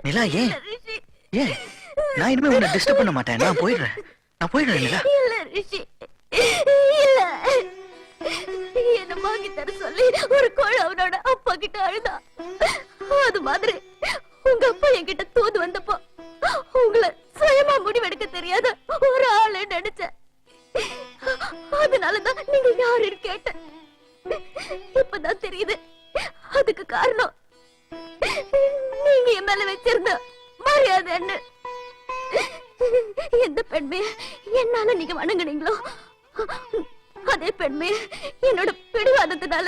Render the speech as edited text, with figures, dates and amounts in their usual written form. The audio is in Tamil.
நிலா ஏன் ஏன் நான் இனிமே உன்னை டிஸ்டர்ப் பண்ண மாட்டேன். நான் போயிடுறேன் நிலா. இல்ல ரிஷி இல்ல, என்ன வாங்கி தர சொல்லி ஒரு கோழ அவனோட அப்பா கிட்ட அழுதா. அது மாதிரி உங்க அப்பா என்கிட்ட தூது வந்தப்போ உங்களை சுயமா முடிவெடுக்க தெரியாத ஒரு ஆளு நினைச்சேன். அதனாலதான் நீங்க யாருன்னு கேட்டேன். இப்பதான் தெரியுது அதுக்கு காரணம் நீங்க என் மேல வச்சிருந்த மரியாதை. எந்த பெண்மே என்னால நீங்க வணங்குனீங்களோ அதே பெண்மே என்னோட பிடிவாதத்தினால